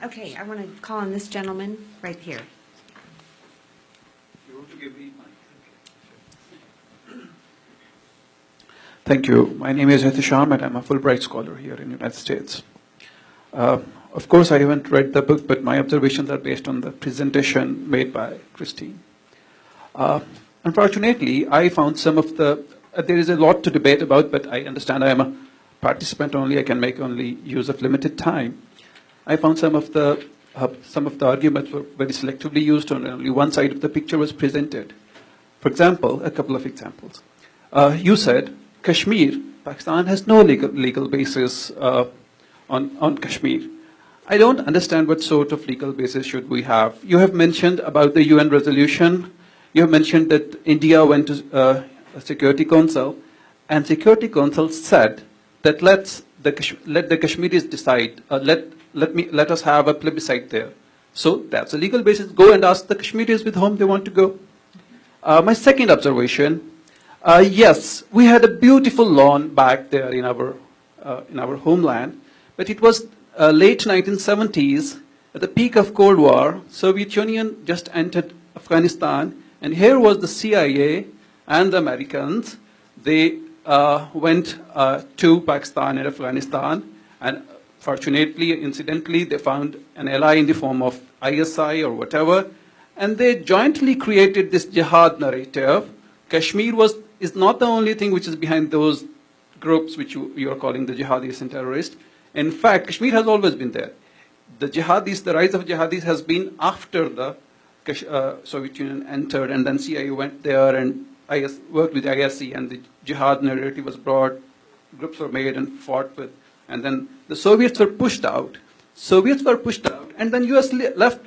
Okay, I want to call on this gentleman right here. You want to give me Thank you. My name is Hitisham, and I'm a Fulbright scholar here in the United States. Of course, I haven't read the book, but my observations are based on the presentation made by Christine. Unfortunately, I found some of the, there is a lot to debate about, but I understand I am a participant only. I can make only use of limited time. I found some of the arguments were very selectively used, and only one side of the picture was presented. For example, a couple of examples. You said Kashmir, Pakistan has no legal basis on Kashmir. I don't understand what sort of legal basis should we have. You have mentioned about the UN resolution. You have mentioned that India went to a Security Council, and Security Council said that let the Kashmiris decide. Let us have a plebiscite there. So that's a legal basis. Go and ask the Kashmiris with whom they want to go. My second observation. Yes, we had a beautiful lawn back there in our homeland, but it was late 1970s, at the peak of Cold War. Soviet Union just entered Afghanistan, and here was the CIA and the Americans. They went to Pakistan and Afghanistan, and fortunately, incidentally, they found an ally in the form of ISI or whatever, and they jointly created this jihad narrative. Kashmir is not the only thing which is behind those groups which you are calling the jihadis and terrorists. In fact, Kashmir has always been there. The jihadis, the rise of jihadis has been after the Soviet Union entered, and then CIA went there and worked with ISI, and the jihad narrative was brought, groups were made and fought with, and then the Soviets were pushed out. And then US left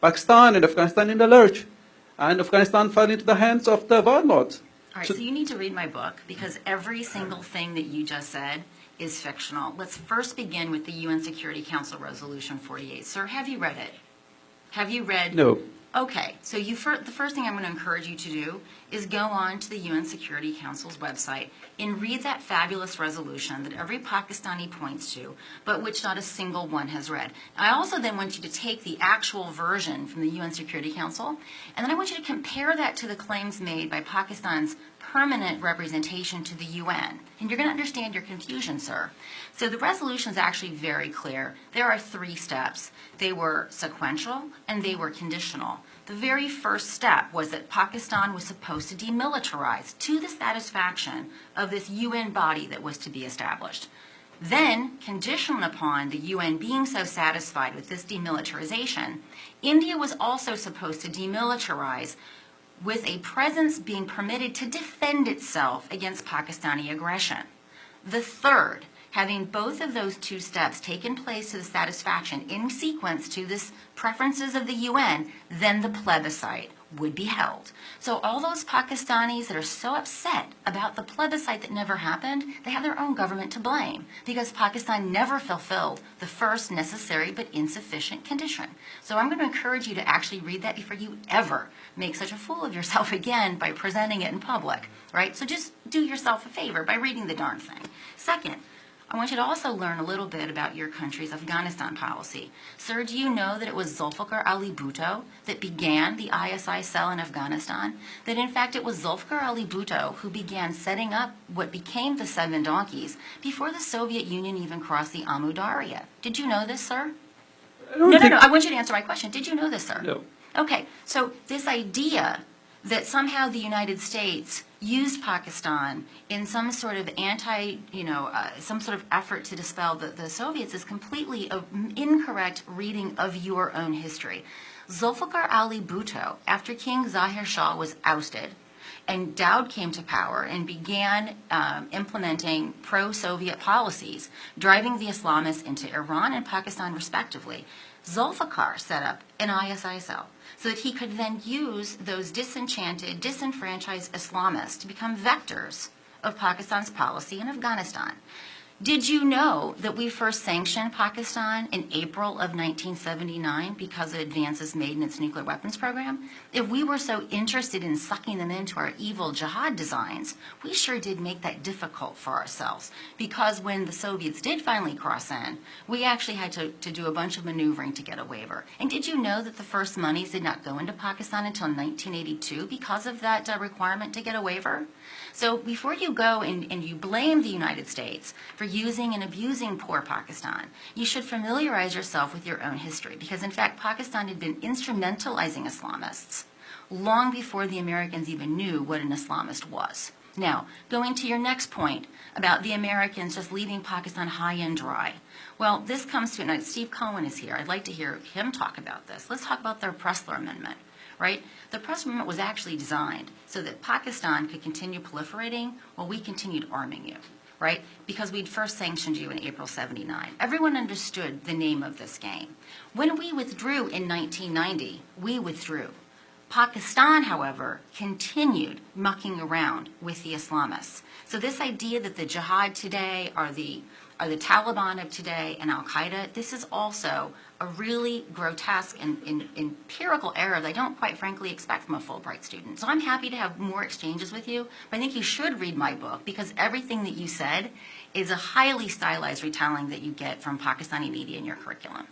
Pakistan and Afghanistan in the lurch, and Afghanistan fell into the hands of the warlords. All right, so you need to read my book, because every single thing that you just said is fictional. Let's first begin with the UN Security Council Resolution 48. Sir, have you read it? Have you read? No. Okay, so the first thing I'm going to encourage you to do is go on to the UN Security Council's website and read that fabulous resolution that every Pakistani points to, but which not a single one has read. I also then want you to take the actual version from the UN Security Council, and then I want you to compare that to the claims made by Pakistan's permanent representation to the UN. And you're going to understand your confusion, sir. So the resolution is actually very clear. There are 3 steps. They were sequential and they were conditional. The very first step was that Pakistan was supposed to demilitarize to the satisfaction of this UN body that was to be established. Then, conditional upon the UN being so satisfied with this demilitarization, India was also supposed to demilitarize with a presence being permitted to defend itself against Pakistani aggression. The third, having both of those 2 steps taken place to the satisfaction in sequence to this preferences of the UN, then the plebiscite would be held. So all those Pakistanis that are so upset about the plebiscite that never happened, they have their own government to blame, because Pakistan never fulfilled the first necessary but insufficient condition. So I'm going to encourage you to actually read that before you ever make such a fool of yourself again by presenting it in public, right? So just do yourself a favor by reading the darn thing. Second, I want you to also learn a little bit about your country's Afghanistan policy. Sir, do you know that it was Zulfikar Ali Bhutto that began the ISI cell in Afghanistan? That in fact it was Zulfikar Ali Bhutto who began setting up what became the 7 donkeys before the Soviet Union even crossed the Amu Darya. Did you know this, sir? No. I want you to answer my question. Did you know this, sir? No. Okay, so this idea that somehow the United States used Pakistan in some sort of some sort of effort to dispel the Soviets is completely an incorrect reading of your own history. Zulfikar Ali Bhutto, after King Zahir Shah was ousted, and Dowd came to power and began implementing pro-Soviet policies, driving the Islamists into Iran and Pakistan respectively, Zulfikar set up an ISI cell so that he could then use those disenchanted, disenfranchised Islamists to become vectors of Pakistan's policy in Afghanistan. Did you know that we first sanctioned Pakistan in April of 1979 because of advances made in its nuclear weapons program? If we were so interested in sucking them into our evil jihad designs, we sure did make that difficult for ourselves, because when the Soviets did finally cross in, we actually had to do a bunch of maneuvering to get a waiver. And did you know that the first monies did not go into Pakistan until 1982 because of that requirement to get a waiver? So before you go and you blame the United States for using and abusing poor Pakistan, you should familiarize yourself with your own history, because in fact Pakistan had been instrumentalizing Islamists long before the Americans even knew what an Islamist was. Now, going to your next point about the Americans just leaving Pakistan high and dry. Well, this comes to, and Steve Cohen is here. I'd like to hear him talk about this. Let's talk about their Pressler Amendment. Right? The Pressler Amendment was actually designed so that Pakistan could continue proliferating while we continued arming you, right? Because we'd first sanctioned you in April '79. Everyone understood the name of this game. When we withdrew in 1990, we withdrew. Pakistan, however, continued mucking around with the Islamists. So this idea that the jihad today are the Taliban of today and Al-Qaeda, this is also a really grotesque and empirical error that I don't quite frankly expect from a Fulbright student. So I'm happy to have more exchanges with you, but I think you should read my book, because everything that you said is a highly stylized retelling that you get from Pakistani media in your curriculum.